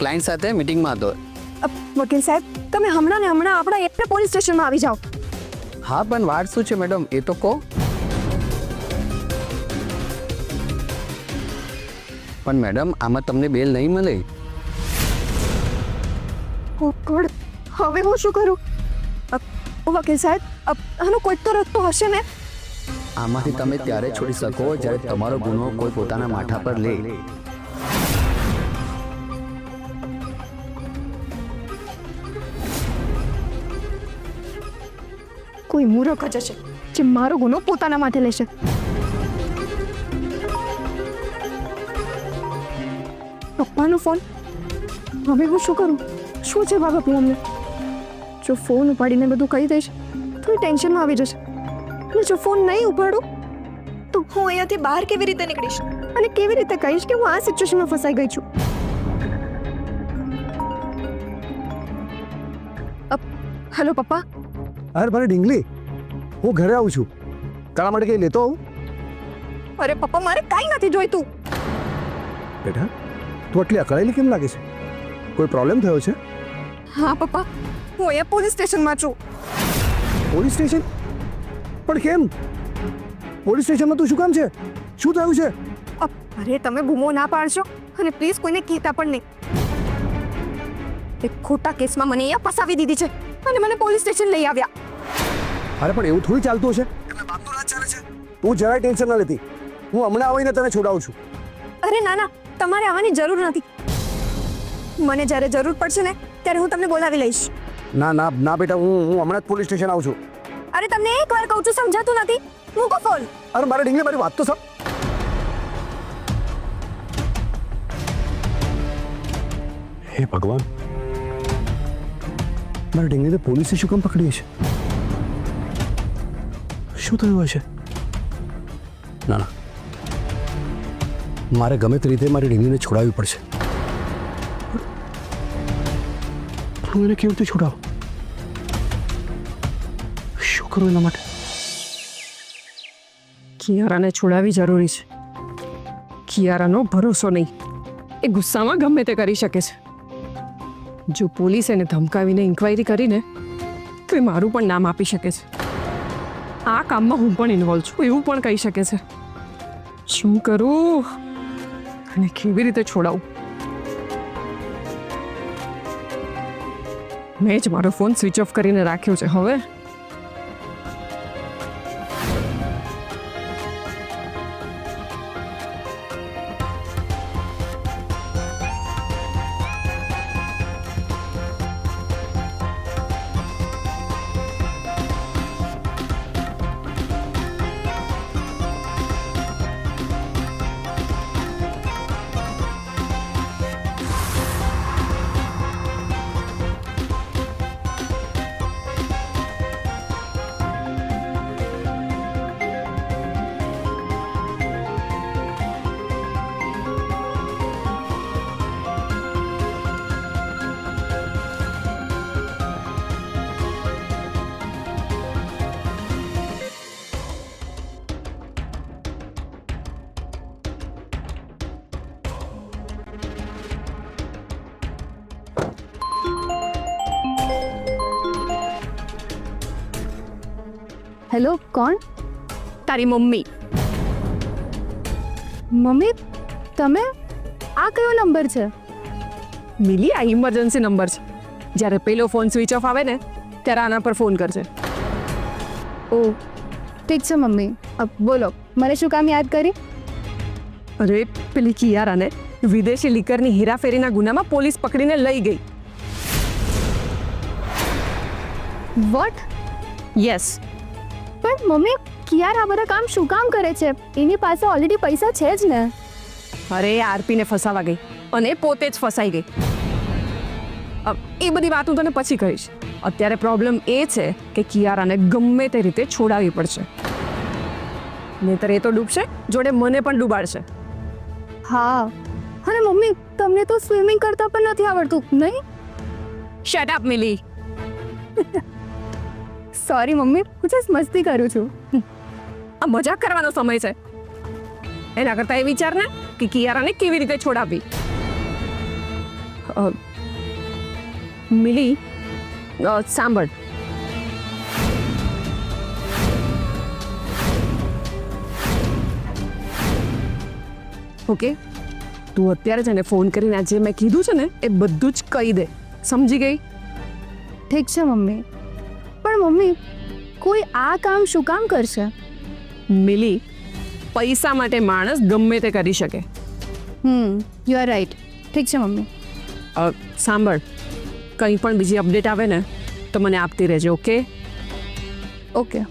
Client સાથે મીટિંગમાં હતો. વકીલ સાહેબ, તમે હમણાં ને હમણાં આપણા એટલે પોલીસ સ્ટેશનમાં આવી જાઓ. હા, પણ વાત શું છે મેડમ, એ તો કહો. પણ મેડમ, આમાં તમને બેલ નહીં મળે. ઓ ગોડ, હવે હું શું કરું? વકીલ સાહેબ, આનો કોઈ તો રસ્તો હશે ને? આમાંથી તમે ત્યારે છોડી શકો જ્યારે તમારો ગુનો કોઈ પોતાના માથા પર લે. કોઈ મૂર્ખ જ હશે જે મારો ગુનો પોતાના માથે લેશે. પપ્પાનો ફોન. હવે હું શું કરું? શું જવાબ આપું અમને? જો ફોન ઉપાડીને બધું કહી દઈશ તો એ ટેન્શનમાં આવી જશે, અને જો ફોન નહીં ઉપાડું તો હું અહીંયાથી બહાર કેવી રીતે નીકળીશ અને કેવી રીતે કહીશ કે હું આ સિચ્યુએશનમાં ફસાઈ ગઈ છું? હેલો પપ્પા. અરે મારે ડીંગલી, હું ઘરે આવું છું, તારા માટે કંઈ લેતો આવું? અરે પપ્પા, મારે કાંઈ નથી જોઈતું. બેટા, તું આટલી અકળાયેલી કેમ લાગે છે? કોઈ પ્રોબ્લેમ થયો છે? હા પપ્પા, હું અહીંયા પોલીસ સ્ટેશનમાં છું. Police station? પણ કેમ? પોલીસ સ્ટેશનમાં તું શું કામ છે? શું થયું છે? અરે તમે બૂમો ના પાડશો, અને પ્લીઝ કોઈને કહેતા પણ નહીં. એક ખોટા કેસમાં મને અહીંયા ફસાવી દીધી છે અને મને પોલીસ સ્ટેશન લઈ આવ્યા. અરે પણ એવું થોડી ચાલતું હશે. બાપનો રાજ ચાલે છે. તું જરાય ટેન્શન ન લેતી, હું હમણાં આવીને તને છોડાવું છું. અરે ના ના, તમારે આવવાની જરૂર નથી. મને જ્યારે જરૂર પડશે ને ત્યારે હું તમને બોલાવી લઈશ. ના ના ના બેટા, હું હમણાં જ પોલીસ સ્ટેશન આવું છું. અરે તમને એક વાર કહું છું, સમજાતું નથી? મૂકો ફોન. અરે મારે ડીંગલી, મારી વાત તો સાંભળ. હે ભગવાન, મારા ડીંગલીને પોલીસે શું કામ પકડી છે? શું થયું હશે? ના ના, મારે ગમે તે રીતે મારી ડીંગલીને છોડાવવી પડશે. હું એને કેવી રીતે છોડાવું? શું કરું એના માટે? કિયારાને છોડાવવી જરૂરી છે. કિયારાનો ભરોસો નહીં, એ ગુસ્સામાં ગમે તે કરી શકે છે. જો પોલીસ એને ધમકાવીને ઇન્ક્વાયરી કરીને તો એ મારું પણ નામ આપી શકે છે. આ કામમાં હું પણ ઇન્વોલ્વ છું એવું પણ કહી શકે છે. શું કરું અને કેવી રીતે છોડાવું? મેં જ મારો ફોન સ્વિચ ઓફ કરીને રાખ્યો છે. હવે હેલો, કોણ? તારી મમ્મી. મમ્મી, તમે? આ કયો નંબર છે? મિલી, આ ઇમરજન્સી નંબર છે. જ્યારે પેલો ફોન સ્વિચ ઓફ આવે ને ત્યારે આના પર ફોન કરજે. ઓ ઠીક છે મમ્મી. બોલો, મને શું કામ યાદ કરી? અરે પેલી કિયારાને વિદેશી લીકરની હેરાફેરીના ગુનામાં પોલીસ પકડીને લઈ ગઈ. વોટ? યસ. પણ મમ્મી, કિયાર આ બધા કામ શું કામ કરે છે? એની પાસે ઓલરેડી પૈસા છે જ ને. અરે આરપીને ફસાવા ગઈ અને પોતે જ ફસાઈ ગઈ. એ બધી વાત હું તને પછી કહીશ. અત્યારે પ્રોબ્લેમ એ છે કે કિયારાને ગમે તે રીતે છોડાવવી પડશે, નહીંતર એ તો ડૂબશે, જોડે મને પણ ડૂબાડશે. હા, અને મમ્મી તમને તો સ્વિમિંગ કરતા પણ નથી આવડતું, નહીં? શટ અપ મિલી. સોરી મમ્મી, હું જસ્ટ મસ્તી કરું છું. આ મજાક કરવાનો સમય છે. એના કરતાં એ વિચાર ને કે કિયારાને કેવી રીતે છોડાવવી. મિલી સાંભળ, ઓકે, તું અત્યારે જ એને ફોન કરીને આજે મેં કીધું છે ને એ બધું જ કહી દે, સમજી ગઈ? ઠીક છે મમ્મી, પણ મમ્મી કોઈ આ કામ શું કામ કરશે? મિલી, પૈસા માટે માણસ ગમે તે કરી શકે. You are right. ઠીક છે મમ્મી. સાંભળ, કંઈ પણ બીજી અપડેટ આવે ને તો મને આપતી રહેજે, ઓકે? ઓકે.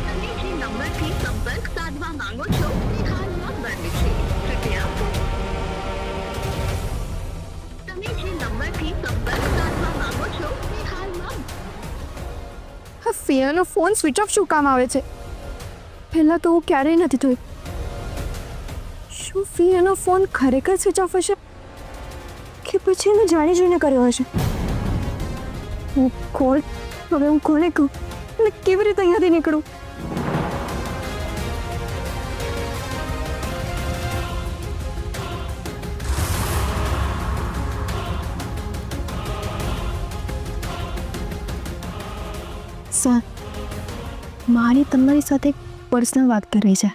તમે જે નંબરથી સંપર્ક સાધવા માંગો છો તે હાલમાં બંધ છે. કૃપયા તમે જે નંબરથી સંપર્ક સાધવા માંગો છો તે હાલમાં હા, ફિયાનો ફોન સ્વિચ ઓફ શું કામ આવે છે? પહેલાં તો હું ક્યારેય નથી થયું. શું ફિયાનો ફોન ખરેખર સ્વિચ ઓફ હશે કે પછી એને જાણી જોઈને કર્યો હશે? હું કોને કહું અને કેવી રીતે અહીંયાથી નીકળું? સર, મારી તમારી સાથે પર્સનલ વાત કરવી છે.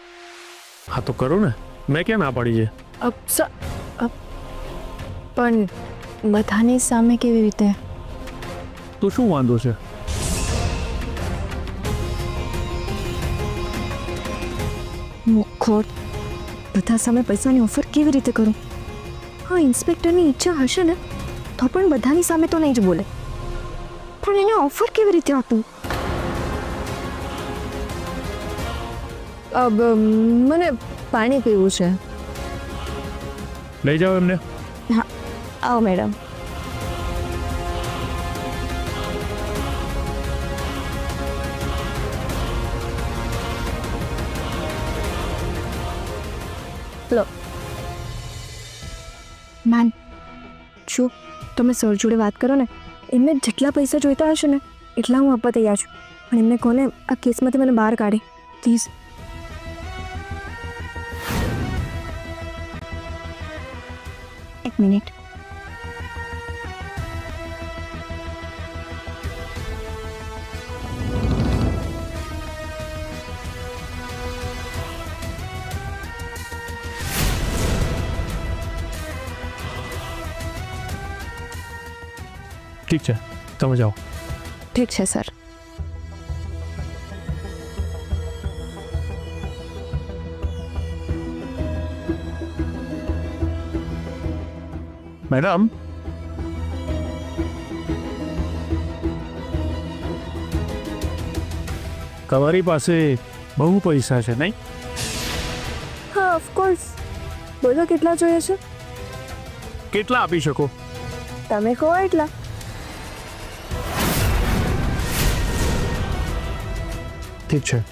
હા તો કરો ને, મેં ક્યાં ના પાડી છે? પણ બધાની સામે કેવી રીતે? તો શું વાંધો છે? ખોટ બધા સામે પૈસાની ઓફર કેવી રીતે કરું? હા, ઇન્સ્પેક્ટરની ઈચ્છા હશે ને તો પણ બધાની સામે તો નહીં જ બોલે, પણ એને ઓફર કેવી રીતે આપું? મને પાણી પીવું છે. લઈ જાઓ એમને. હા, આવો મેડમ. લો મેમ, જો તમે સર જોડે વાત કરો ને, એમને જેટલા પૈસા જોઈતા હશે ને એટલા હું આપવા તૈયાર છું, પણ એમને કોને આ કેસમાંથી મને બહાર કાઢે પ્લીઝ. એક મિનિટ. ઠીક છે, તમે જાઓ. ઠીક છે સર. મેડમ, તમારી પાસે બહુ પૈસા છે નહીં? હા, ઓફકોર્સ. બોલો કેટલા જોઈએ છે? કેટલા આપી શકો? તમે કહો એટલા. ઠીક છે.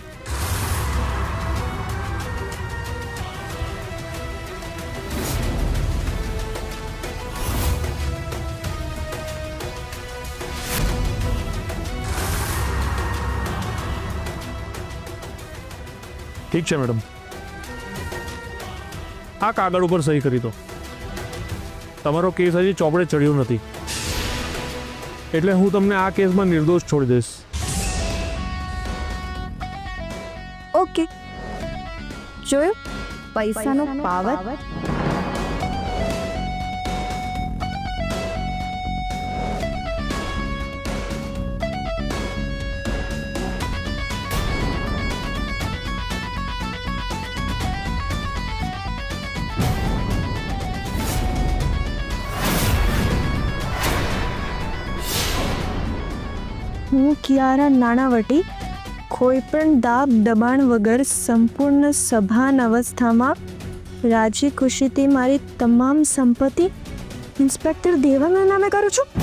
ઠીક છે મેડમ, આ કાગળ ઉપર સહી કરી દો. તમારો કેસ હજી ચોપડે ચડ્યો નથી, એટલે હું તમને આ કેસમાં નિર્દોષ છોડી દઈશ. ઓકે, જોયું પૈસાનો પાવર. હું કિયારા નાણાવટી કોઈ પણ દાબ દબાણ વગર સંપૂર્ણ સભાન અવસ્થામાં રાજી ખુશીથી મારી તમામ સંપત્તિ ઇન્સ્પેક્ટર દેવાના નામે કરું છું.